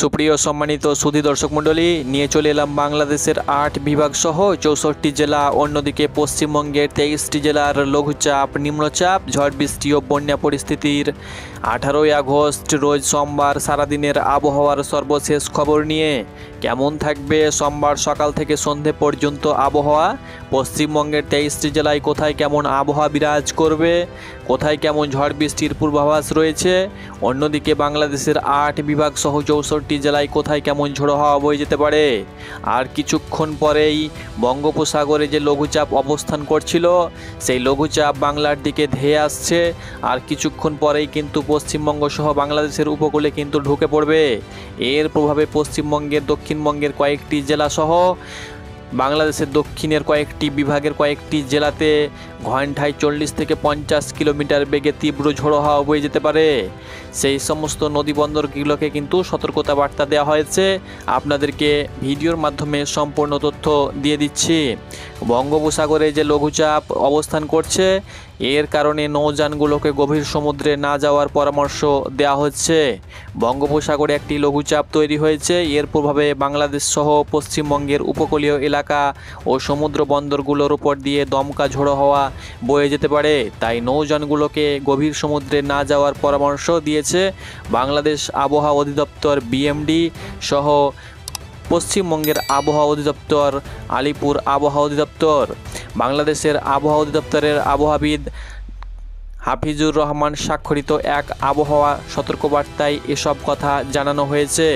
সুপ্রিয় সম্মানিত সুধী দর্শক মণ্ডলী, নিয়ে চলে এলাম বাংলাদেশের ৮ বিভাগ সহ ৬৪টি জেলা, অন্যদিকে পশ্চিমবঙ্গের ২৩টি জেলার লঘুচাপ, নিম্নচাপ, ঝড় বৃষ্টি ও বন্যা পরিস্থিতির ১৮ই আগস্ট রোজ সোমবার সারাদিনের আবহাওয়ার সর্বশেষ খবর নিয়ে। কেমন থাকবে সোমবার সকাল থেকে সন্ধে পর্যন্ত আবহাওয়া, পশ্চিমবঙ্গের ২৩টি জেলায় কোথায় কেমন আবহাওয়া বিরাজ করবে, কোথায় কেমন ঝড় বৃষ্টির পূর্বাভাস রয়েছে, অন্যদিকে বাংলাদেশের ৮ বিভাগ সহ ৬৪টি জেলায় কোথায় কেমন ঝোড়ো হাওয়া বয়ে যেতে পারে। আর কিছুক্ষণ পরেই বঙ্গোপসাগরে যে লঘুচাপ অবস্থান করছিল, সেই লঘুচাপ বাংলার দিকে ধেয়ে আসছে। আর কিছুক্ষণ পরেই কিন্তু পশ্চিমবঙ্গ সহ বাংলাদেশের উপকূলে কিন্তু ঢুকে পড়বে। এর প্রভাবে পশ্চিমবঙ্গের, দক্ষিণবঙ্গের কয়েকটি জেলা সহ বাংলাদেশের দক্ষিণের কয়েকটি বিভাগের কয়েকটি জেলাতে ঘণ্টায় ৪০ থেকে ৫০ কিলোমিটার বেগে তীব্র ঝোড়ো হাওয়া বয়ে যেতে পারে। সেই সমস্ত নদী বন্দরগুলোকে কিন্তু সতর্কতা বার্তা দেওয়া হয়েছে। আপনাদেরকে ভিডিওর মাধ্যমে সম্পূর্ণ তথ্য দিয়ে দিচ্ছি। বঙ্গোপসাগরে যে লঘুচাপ অবস্থান করছে, এর কারণে নৌযানগুলোকে গভীর সমুদ্রে না যাওয়ার পরামর্শ দেওয়া হচ্ছে। বঙ্গোপসাগরে একটি লঘুচাপ তৈরি হয়েছে, এর প্রভাবে বাংলাদেশ সহ পশ্চিমবঙ্গের উপকূলীয় এলাকা ও সমুদ্র বন্দরগুলোর উপর দিয়ে দমকা ঝোড়ো হাওয়া বয়ে যেতে পারে। তাই নৌযানগুলোকে গভীর সমুদ্রে না যাওয়ার পরামর্শ দিয়েছে বাংলাদেশ আবহাওয়া অধিদপ্তর বিএমডি সহ পশ্চিমবঙ্গের আবহাওয়া অধিদপ্তর, আলিপুর আবহাওয়া অধিদপ্তর। বাংলাদেশের আবহাওয়া অধিদপ্তরের আবহাওয়াবিদ হাফিজুর রহমান স্বাক্ষরিত এক আবহাওয়া সতর্কবার্তায় এসব কথা জানানো হয়েছে।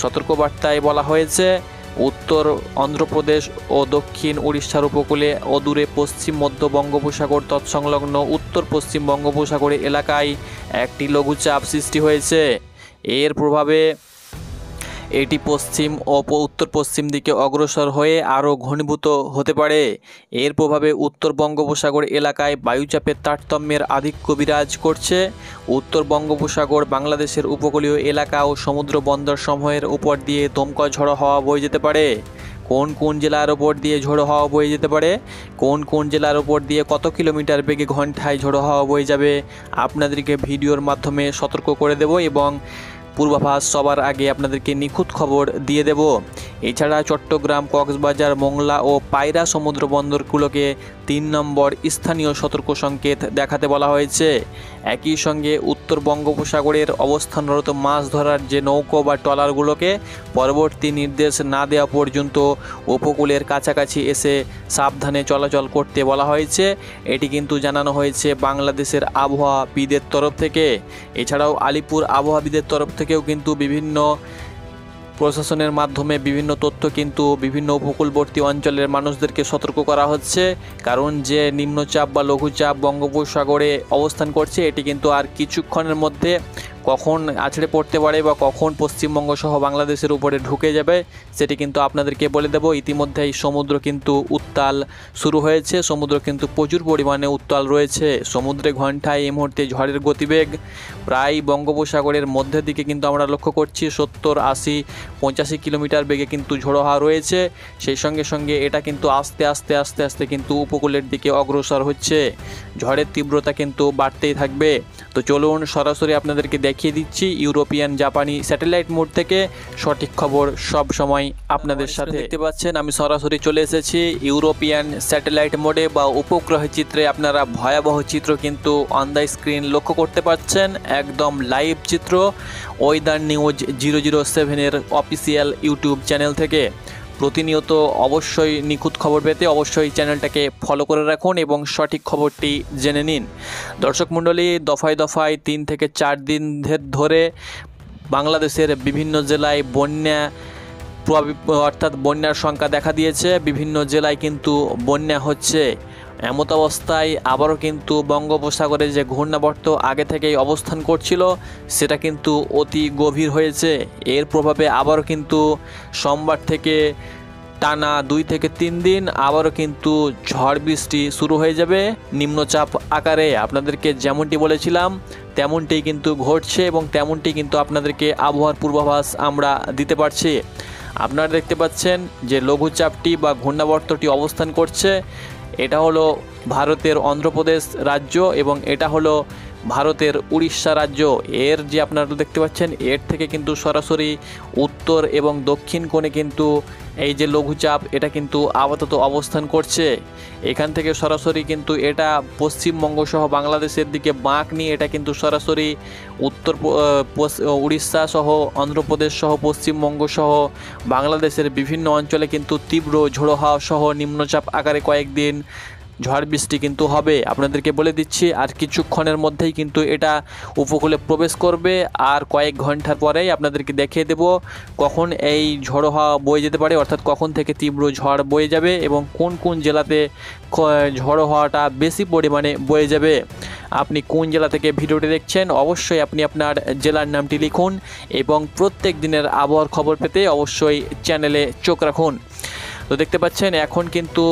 সতর্কবার্তায় বলা হয়েছে, উত্তর অন্ধ্রপ্রদেশ ও দক্ষিণ উড়িষ্যার উপকূলে ও দূরে পশ্চিম মধ্য বঙ্গোপসাগর তৎসংলগ্ন উত্তর পশ্চিম বঙ্গোপসাগর এলাকায় একটি লঘুচাপ সৃষ্টি হয়েছে। এর প্রভাবে এটি পশ্চিম ও উত্তর পশ্চিম দিকে অগ্রসর হয়ে আরও ঘনীভূত হতে পারে। এর প্রভাবে উত্তর বঙ্গোপসাগর এলাকায় বায়ুচাপের তারতম্যের আধিক্য বিরাজ করছে। উত্তর বঙ্গোপসাগর, বাংলাদেশের উপকূলীয় এলাকা ও সমুদ্র বন্দরসমূহের উপর দিয়ে দমকা ঝোড়ো হাওয়া বয়ে যেতে পারে। কোন কোন জেলার ওপর দিয়ে ঝোড়ো হাওয়া বয়ে যেতে পারে, কোন কোন জেলার ওপর দিয়ে কত কিলোমিটার বেগে ঘণ্টায় ঝোড়ো হাওয়া বয়ে যাবে, আপনাদেরকে ভিডিওর মাধ্যমে সতর্ক করে দেব এবং পূর্বাভাস সবার আগে আপনাদেরকে নিখুঁত খবর দিয়ে দেব। এছাড়া চট্টগ্রাম, কক্সবাজার, মোংলা ও পায়রা সমুদ্র বন্দরগুলোকে ৩ নম্বর স্থানীয় সতর্ক সংকেত দেখাতে বলা হয়েছে। একই সঙ্গে উত্তর বঙ্গোপসাগরের অবস্থানরত মাছ ধরার যে নৌকো বা ট্রলারগুলোকে পরবর্তী নির্দেশ না দেওয়া পর্যন্ত উপকূলের কাছাকাছি এসে সাবধানে চলাচল করতে বলা হয়েছে। এটি কিন্তু জানানো হয়েছে বাংলাদেশের আবহাওয়াবিদের তরফ থেকে। এছাড়াও আলিপুর আবহাওয়াবিদের তরফ থেকেও কিন্তু বিভিন্ন প্রশাসনের মাধ্যমে বিভিন্ন তথ্য কিন্তু বিভিন্ন উপকূলবর্তী অঞ্চলের মানুষদেরকে সতর্ক করা হচ্ছে। কারণ যে নিম্নচাপ বা লঘুচাপ বঙ্গোপসাগরে অবস্থান করছে, এটি কিন্তু আর কিছুক্ষণের মধ্যে কখন আছড়ে পড়তে পারে বা কখন পশ্চিমবঙ্গ সহ বাংলাদেশের উপরে ঢুকে যাবে, সেটি কিন্তু আপনাদেরকে বলে দেব। ইতিমধ্যেই সমুদ্র কিন্তু উত্তাল শুরু হয়েছে, সমুদ্র কিন্তু প্রচুর পরিমাণে উত্তাল রয়েছে। সমুদ্রে ঘণ্টায় এই মুহূর্তে ঝড়ের গতিবেগ প্রায় বঙ্গোপসাগরের মধ্যের দিকে কিন্তু আমরা লক্ষ্য করছি ৭০, ৮০, ৮৫ কিলোমিটার বেগে কিন্তু ঝোড়ো হাওয়া রয়েছে। সেই সঙ্গে সঙ্গে এটা কিন্তু আস্তে আস্তে আস্তে আস্তে কিন্তু উপকূলের দিকে অগ্রসর হচ্ছে। ঝড়ের তীব্রতা কিন্তু বাড়তেই থাকবে। তো চলুন সরাসরি আপনাদেরকে দেখিয়ে দিচ্ছি ইউরোপিয়ান জাপানি স্যাটেলাইট মোড থেকে সঠিক খবর সব সময় আপনাদের সাথে। দেখতে পাচ্ছেন আমি সরাসরি চলে এসেছি ইউরোপিয়ান স্যাটেলাইট মোডে বা উপগ্রহ চিত্রে। আপনারা ভয়াবহ চিত্র কিন্তু অন দ্য স্ক্রিন লক্ষ্য করতে পাচ্ছেন, একদম লাইভ চিত্র ওয়েদার নিউজ 007-এর অফিসিয়াল ইউটিউব চ্যানেল থেকে। প্রতিনিয়ত অবশ্যই নিখুঁত খবর পেতে অবশ্যই চ্যানেলটাকে ফলো করে রাখুন এবং সঠিক খবরটি জেনে নিন। দর্শক মণ্ডলী, দফায় দফায় ৩ থেকে ৪ দিন ধরে বাংলাদেশের বিভিন্ন জেলায় অর্থাৎ বন্যার সংখ্যা দেখা দিয়েছে। বিভিন্ন জেলায় কিন্তু বন্যা হচ্ছে। এমত অবস্থায় আবারও কিন্তু বঙ্গোপসাগরে যে ঘূর্ণাবর্ত আগে থেকেই অবস্থান করছিল, সেটা কিন্তু অতি গভীর হয়েছে। এর প্রভাবে আবারও কিন্তু সোমবার থেকে টানা ২ থেকে ৩ দিন আবারও কিন্তু ঝড় বৃষ্টি শুরু হয়ে যাবে নিম্নচাপ আকারে। আপনাদেরকে যেমনটি বলেছিলাম তেমনটি কিন্তু ঘটছে এবং তেমনটি কিন্তু আপনাদেরকে আবহাওয়ার পূর্বাভাস আমরা দিতে পারছি। আপনারা দেখতে পাচ্ছেন যে লঘুচাপটি বা ঘূর্ণাবর্তটি অবস্থান করছে, এটা হলো ভারতের অন্ধ্রপ্রদেশ রাজ্য এবং এটা হলো ভারতের উড়িষ্যা রাজ্য। এর যে আপনারা দেখতে পাচ্ছেন এর থেকে কিন্তু সরাসরি উত্তর এবং দক্ষিণ কোণে কিন্তু এই যে লঘুচাপ এটা কিন্তু আপাতত অবস্থান করছে। এখান থেকে সরাসরি কিন্তু এটা পশ্চিমবঙ্গ সহ বাংলাদেশের দিকে বাঁক নিয়ে এটা কিন্তু সরাসরি উড়িষ্যা সহ অন্ধ্রপ্রদেশ সহ পশ্চিমবঙ্গ সহ বাংলাদেশের বিভিন্ন অঞ্চলে কিন্তু তীব্র ঝোড়ো হাওয়া সহ নিম্নচাপ আকারে কয়েকদিন ঝড় বৃষ্টি কিন্তু হবে। আপনাদেরকে বলে দিচ্ছি আর কিছুক্ষণের মধ্যেই কিন্তু এটা উপকূলে প্রবেশ করবে, আর কয়েক ঘন্টার পরেই আপনাদেরকে দেখিয়ে দেব কখন এই ঝড়ো হাওয়া বয়ে যেতে পারে, অর্থাৎ কখন থেকে তীব্র ঝড় বয়ে যাবে এবং কোন কোন জেলাতে ঝড়ো হাওয়াটা বেশি পরিমাণে বয়ে যাবে। আপনি কোন জেলা থেকে ভিডিওটি দেখছেন অবশ্যই আপনি আপনার জেলার নামটি লিখুন এবং প্রত্যেক দিনের আবহাওয়ার খবর পেতে অবশ্যই চ্যানেলে চোখ রাখুন। তো দেখতে পাচ্ছেন এখন কিন্তু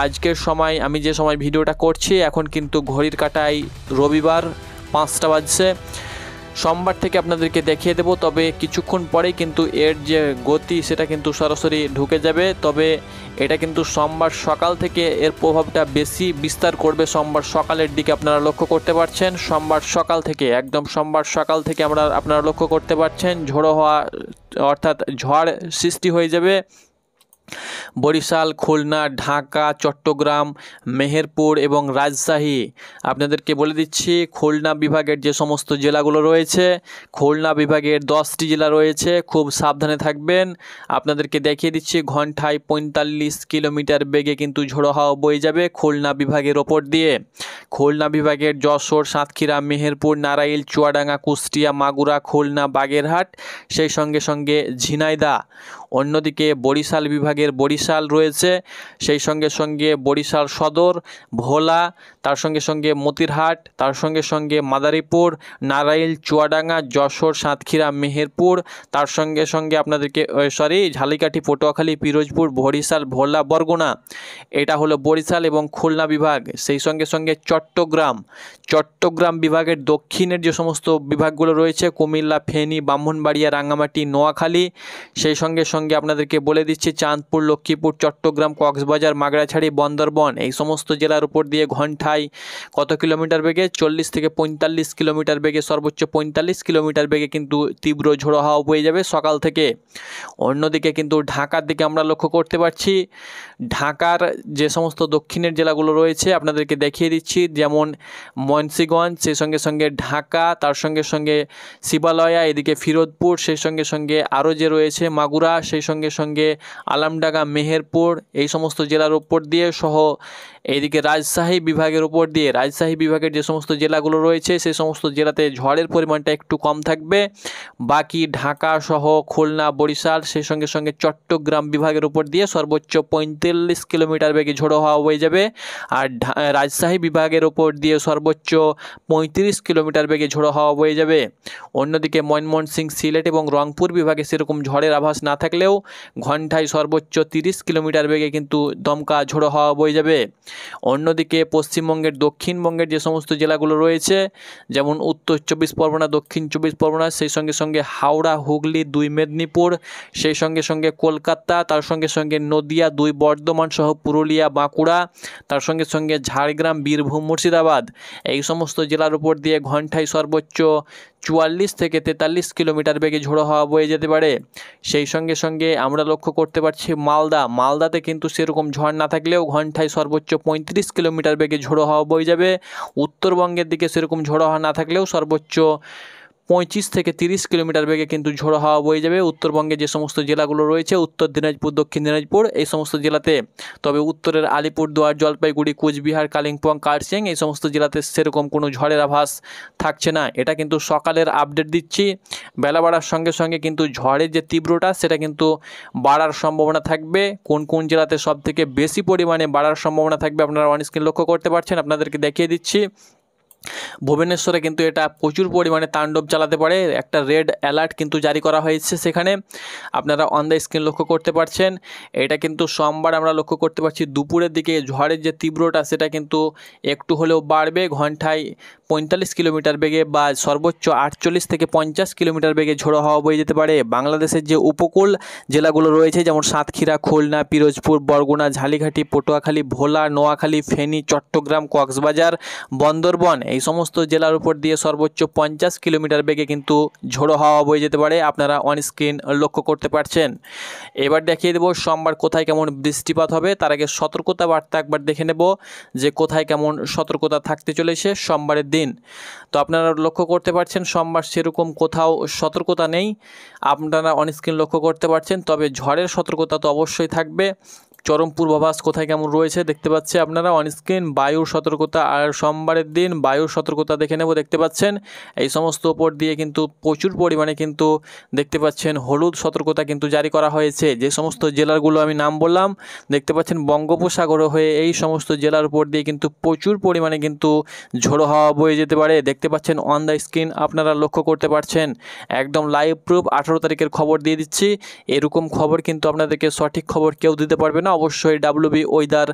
আজকের সময় আমি যে সময় ভিডিওটা করছি এখন কিন্তু ঘড়ির কাঁটায় রবিবার 5টা বাজছে। সোমবার থেকে আপনাদেরকে দেখিয়ে দেব, তবে কিছুক্ষণ পরেই কিন্তু এর যে গতি সেটা কিন্তু সরাসরি ঢুকে যাবে। তবে এটা কিন্তু সোমবার সকাল থেকে এর প্রভাবটা বেশি বিস্তার করবে। সোমবার সকালের দিকে আপনারা লক্ষ্য করতে পারছেন, সোমবার সকাল থেকে একদম সোমবার সকাল থেকে আপনারা লক্ষ্য করতে পারছেন ঝোড়ো হওয়া অর্থাৎ ঝড় সৃষ্টি হয়ে যাবে বরিশাল, খুলনা, ঢাকা, চট্টগ্রাম, মেহেরপুর এবং রাজশাহী। আপনাদেরকে বলে দিচ্ছি খুলনা বিভাগের যে সমস্ত জেলাগুলো রয়েছে, খুলনা বিভাগের 10টি জেলা রয়েছে, খুব সাবধানে থাকবেন। আপনাদেরকে দেখিয়ে দিচ্ছি ঘন্টায় 45 কিলোমিটার বেগে কিন্তু ঝোড়ো হাওয়া বয়ে যাবে খুলনা বিভাগের ওপর দিয়ে। খুলনা বিভাগের যশোর, সাতক্ষীরা, মেহেরপুর, নারাইল, চুয়াডাঙ্গা, কুষ্টিয়া, মাগুরা, খুলনা, বাগেরহাট, সেই সঙ্গে সঙ্গে ঝিনাইদহ। অন্যদিকে বরিশাল বিভাগের বরিশাল রয়েছে, সেই সঙ্গে সঙ্গে বরিশাল সদর, ভোলা, তার সঙ্গে সঙ্গে মতিরহাট, তার সঙ্গে সঙ্গে মাদারীপুর, নারাইল, চুয়াডাঙ্গা, যশোর, সাতক্ষীরা, মেহেরপুর, তার সঙ্গে সঙ্গে আপনাদেরকে ঝালিকাঠি, পটুয়াখালী, পিরোজপুর, বরিশাল, ভোলা, বরগুনা। এটা হলো বরিশাল এবং খুলনা বিভাগ। সেই সঙ্গে সঙ্গে চট্টগ্রাম বিভাগের দক্ষিণের যে সমস্ত বিভাগগুলো রয়েছে কুমিল্লা, ফেনী, ব্রাহ্মণবাড়িয়া, রাঙ্গামাটি, নোয়াখালী, সেই সঙ্গে সঙ্গে আপনাদেরকে বলে দিচ্ছি চাঁদপুর, লক্ষ্মীপুর, চট্টগ্রাম, কক্সবাজার, মাগড়াছড়ি, বান্দরবন, এই সমস্ত জেলার উপর দিয়ে ঘন্টায় কত কিলোমিটার বেগে 40 থেকে 45 কিলোমিটার বেগে, সর্বোচ্চ 45 কিলোমিটার বেগে কিন্তু তীব্র ঝোড়ো হাওয়া বয়ে যাবে সকাল থেকে। অন্যদিকে কিন্তু ঢাকার দিকে আমরা লক্ষ্য করতে পারছি ঢাকার যে সমস্ত দক্ষিণের জেলাগুলো রয়েছে আপনাদেরকে দেখিয়ে দিচ্ছি, যেমন মুন্সিগঞ্জ, সেই সঙ্গে সঙ্গে ঢাকা, তার সঙ্গে সঙ্গে শিবালয়া, এদিকে ফিরোজপুর, সেই সঙ্গে সঙ্গে আরও যে রয়েছে মাগুরা, সেই সঙ্গে সঙ্গে আলমডাঙ্গা, মেহেরপুর, এই সমস্ত জেলার উপর দিয়ে সহ এইদিকে রাজশাহী বিভাগের উপর দিয়ে রাজশাহী বিভাগের যে সমস্ত জেলাগুলো রয়েছে সেই সমস্ত জেলাতে ঝড়ের পরিমাণটা একটু কম থাকবে। বাকি ঢাকা সহ খুলনা, বরিশাল, সেই সঙ্গে সঙ্গে চট্টগ্রাম বিভাগের উপর দিয়ে সর্বোচ্চ 45 কিলোমিটার বেগে ঝোড়ো হাওয়া বয়ে যাবে, আর রাজশাহী বিভাগের উপর দিয়ে সর্বোচ্চ 35 কিলোমিটার বেগে ঝোড়ো হাওয়া বয়ে যাবে। অন্যদিকে ময়মনসিংহ, সিলেট এবং রংপুর বিভাগে সেরকম ঝড়ের আভাস না থাকলেও ঘন্টায় সর্বোচ্চ 30 কিলোমিটার বেগে কিন্তু দমকা ঝোড়ো হাওয়া বয়ে যাবে। অন্যদিকে পশ্চিমবঙ্গের দক্ষিণবঙ্গের যে সমস্ত জেলাগুলো রয়েছে যেমন উত্তর 24 পরগনা, দক্ষিণ 24 পরগনা, সেই সঙ্গে সঙ্গে হাওড়া, হুগলি, 2 মেদিনীপুর, সেই সঙ্গে সঙ্গে কলকাতা, তার সঙ্গে সঙ্গে নদিয়া, 2 বর্ধমান সহ পুরুলিয়া, বাঁকুড়া, তার সঙ্গে সঙ্গে ঝাড়গ্রাম, বীরভূম, মুর্শিদাবাদ, এই সমস্ত জেলার উপর দিয়ে ঘন্টায় সর্বোচ্চ 44 থেকে 43 কিলোমিটার বেগে ঝোড়ো হাওয়া বয়ে যেতে পারে। সেই সঙ্গে সঙ্গে আমরা লক্ষ্য করতে পারছি মালদাতে কিন্তু সেরকম ঝড় না থাকলেও ঘন্টায় সর্বোচ্চ 35 কিলোমিটার বেগে ঝোড়ো হাওয়া বয়ে যাবে। উত্তরবঙ্গের দিকে সেরকম ঝোড়ো হাওয়া না থাকলেও সর্বোচ্চ 25 থেকে 30 কিলোমিটার বেগে কিন্তু ঝোড়ো হাওয়া বয়ে যাবে উত্তরবঙ্গে যে সমস্ত জেলাগুলো রয়েছে, উত্তর দিনাজপুর, দক্ষিণ দিনাজপুর, এই সমস্ত জেলাতে। তবে উত্তরের আলিপুরদুয়ার, জলপাইগুড়ি, কুচবিহার, কালিম্পং, কার্শিয়াং, এই সমস্ত জেলাতে সেরকম কোনো ঝড়ের আভাস থাকছে না। এটা কিন্তু সকালের আপডেট দিচ্ছি। বেলা বাড়ার সঙ্গে সঙ্গে কিন্তু ঝড়ের যে তীব্রতা সেটা কিন্তু বাড়ার সম্ভাবনা থাকবে। কোন কোন জেলাতে সবথেকে বেশি পরিমাণে বাড়ার সম্ভাবনা থাকবে আপনারা অন স্ক্রিন লক্ষ্য করতে পারছেন। আপনাদেরকে দেখিয়ে দিচ্ছি ভুবনেশ্বরে কিন্তু এটা প্রচুর পরিমাণে তাণ্ডব চালাতে পারে, একটা রেড অ্যালার্ট কিন্তু জারি করা হয়েছে সেখানে, আপনারা অন দ্য স্ক্রিন লক্ষ্য করতে পারছেন। এটা কিন্তু সোমবার আমরা লক্ষ্য করতে পারছি দুপুরের দিকে ঝড়ের যে তীব্রতা সেটা কিন্তু একটু হলেও বাড়বে, ঘন্টায় 45 কিলোমিটার বেগে বা সর্বোচ্চ 48 থেকে 50 কিলোমিটার বেগে ঝোড়ো হাওয়া বয়ে যেতে পারে। বাংলাদেশের যে উপকূল জেলাগুলো রয়েছে যেমন সাতক্ষীরা, খুলনা, পিরোজপুর, বরগুনা, ঝালিঘাটি, পটুয়াখালী, ভোলা, নোয়াখালী, ফেনী, চট্টগ্রাম, কক্সবাজার, বান্দরবন, এই এই সমস্ত জেলার উপর দিয়ে সর্বোচ্চ 50 কিলোমিটার বেগে কিন্তু ঝোড়ো হাওয়া বয়ে যেতে পারে, আপনারা অন স্ক্রিন লক্ষ্য করতে পারছেন। এবার দেখিয়ে দেবো সোমবার কোথায় কেমন বৃষ্টিপাত হবে। তার আগে সতর্কতা বার্তা একবার দেখে নেব যে কোথায় কেমন সতর্কতা থাকতে চলেছে সোমবারের দিন। তো আপনারা লক্ষ্য করতে পারছেন সোমবার সেরকম কোথাও সতর্কতা নেই, আপনারা অন স্ক্রিন লক্ষ্য করতে পারছেন। তবে ঝড়ের সতর্কতা তো অবশ্যই থাকবে। চরম পূর্বাভাস কোথায় কেমন রয়েছে দেখতে পাচ্ছি আপনারা অন স্ক্রিন। বায়ুর সতর্কতা, আর সোমবারের দিন বায়ুর সতর্কতা দেখে নেব। দেখতে পাচ্ছেন এই সমস্ত উপর দিয়ে কিন্তু প্রচুর পরিমাণে কিন্তু দেখতে পাচ্ছেন হলুদ সতর্কতা কিন্তু জারি করা হয়েছে। যে সমস্ত জেলাগুলো আমি নাম বললাম দেখতে পাচ্ছেন বঙ্গোপসাগর হয়ে এই সমস্ত জেলার উপর দিয়ে কিন্তু প্রচুর পরিমাণে কিন্তু ঝোড়ো হাওয়া বয়ে যেতে পারে। দেখতে পাচ্ছেন অন দ্য স্ক্রিন, আপনারা লক্ষ্য করতে পারছেন। একদম লাইভ প্রুফ 18 তারিখের খবর দিয়ে দিচ্ছি। এরকম খবর কিন্তু আপনাদেরকে সঠিক খবর কেউ দিতে পারবে না। অবশ্যই WB ওয়েদার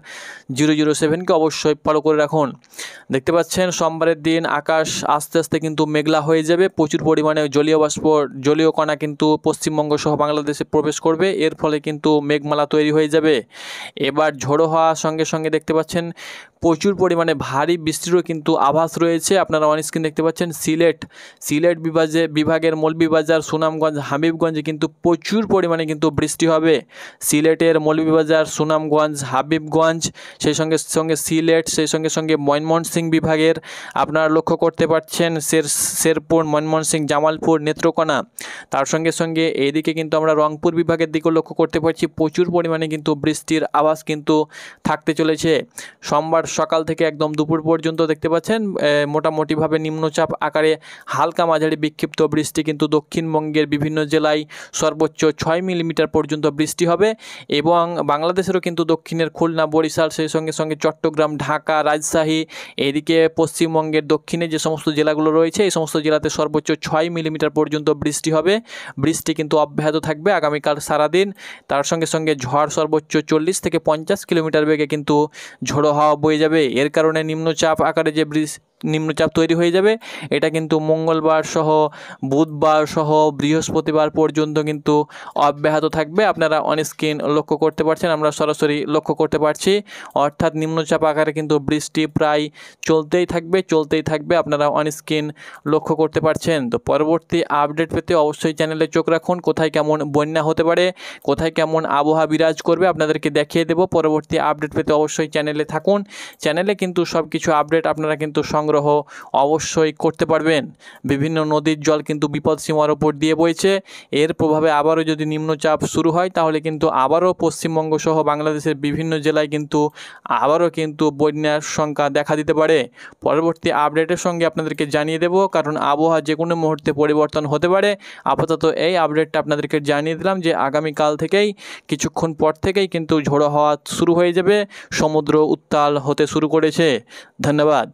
007কে অবশ্যই ফলো করে রাখুন। দেখতে পাচ্ছেন সোমবারের দিন আকাশ আস্তে আস্তে কিন্তু মেঘলা হয়ে যাবে। প্রচুর পরিমাণে জলীয় বাষ্প, জলীয় কণা কিন্তু পশ্চিমবঙ্গ সহ বাংলাদেশে প্রবেশ করবে। এর ফলে কিন্তু মেঘমালা তৈরি হয়ে যাবে। এবার ঝোড়ো হওয়ার সঙ্গে সঙ্গে দেখতে পাচ্ছেন প্রচুর পরিমাণে ভারী বৃষ্টিরও কিন্তু আভাস রয়েছে। আপনারা অন স্ক্রিন দেখতে পাচ্ছেন সিলেট বিভাগের মৌলভীবাজার, সুনামগঞ্জ, হাবিবগঞ্জে কিন্তু প্রচুর পরিমাণে কিন্তু বৃষ্টি হবে। সিলেটের মৌলভীবাজার, সুনামগঞ্জ, হাবিবগঞ্জ, সেই সঙ্গে সিলেট, সেই সঙ্গে ময়মনসিংহ বিভাগের আপনারা লক্ষ্য করতে পারছেন শেরপুর, ময়মনসিংহ, জামালপুর, নেত্রকোনা। তার সঙ্গে এইদিকে কিন্তু আমরা রংপুর বিভাগের দিকেও লক্ষ্য করতে পারছি প্রচুর পরিমাণে কিন্তু বৃষ্টির আভাস কিন্তু থাকতে চলেছে। সোমবার সকাল থেকে একদম দুপুর পর্যন্ত দেখতে পাচ্ছেন মোটামুটিভাবে নিম্নচাপ আকারে হালকা মাঝারি বিক্ষিপ্ত বৃষ্টি কিন্তু দক্ষিণবঙ্গের বিভিন্ন জেলায় সর্বোচ্চ 6 মিলিমিটার পর্যন্ত বৃষ্টি হবে। এবং বাংলাদেশেরও কিন্তু দক্ষিণের খুলনা, বরিশাল, সেই সঙ্গে চট্টগ্রাম, ঢাকা, রাজশাহী, এদিকে পশ্চিমবঙ্গের দক্ষিণে যে সমস্ত জেলাগুলো রয়েছে এই সমস্ত জেলাতে সর্বোচ্চ 6 মিলিমিটার পর্যন্ত বৃষ্টি হবে। বৃষ্টি কিন্তু অব্যাহত থাকবে আগামীকাল সারাদিন। তার সঙ্গে ঝড় সর্বোচ্চ 40 থেকে 50 কিলোমিটার বেগে কিন্তু ঝোড়ো হাওয়া বয়ে যাবে। এর কারণে নিম্নচাপ আকারে যে নিম্নচাপ তৈরি হয়ে যাবে এটা কিন্তু মঙ্গলবার সহ, বুধবার সহ, বৃহস্পতিবার পর্যন্ত কিন্তু অব্যাহত থাকবে। আপনারা অন স্ক্রিন লক্ষ্য করতে পারছেন, আমরা সরাসরি লক্ষ্য করতে পারছি। অর্থাৎ নিম্নচাপ আকারে কিন্তু বৃষ্টি প্রায় চলতেই থাকবে। আপনারা অন স্ক্রিন লক্ষ্য করতে পারছেন। তো পরবর্তী আপডেট পেতে অবশ্যই চ্যানেলে চোখ রাখুন। কোথায় কেমন বন্যা হতে পারে, কোথায় কেমন আবহাওয়া বিরাজ করবে আপনাদেরকে দেখিয়ে দেব। পরবর্তী আপডেট পেতে অবশ্যই চ্যানেলে থাকুন। চ্যানেলে কিন্তু সব কিছু আপডেট আপনারা কিন্তু সংগ্রহ অবশ্যই করতে পারবেন। বিভিন্ন নদীর জল কিন্তু বিপদসীমার উপর দিয়ে বইছে। এর প্রভাবে আবারও যদি নিম্নচাপ শুরু হয় তাহলে কিন্তু আবারও পশ্চিমবঙ্গ সহ বাংলাদেশের বিভিন্ন জেলায় কিন্তু আবারও কিন্তু বন্যার সংখ্যা দেখা দিতে পারে। পরবর্তী আপডেটের সঙ্গে আপনাদেরকে জানিয়ে দেব, কারণ আবহাওয়া যে কোনো মুহূর্তে পরিবর্তন হতে পারে। আপাতত এই আপডেটটা আপনাদেরকে জানিয়ে দিলাম যে আগামীকাল থেকেই, কিছুক্ষণ পর থেকেই কিন্তু ঝোড়ো হাওয়া শুরু হয়ে যাবে। সমুদ্র উত্তাল হতে শুরু করেছে। ধন্যবাদ।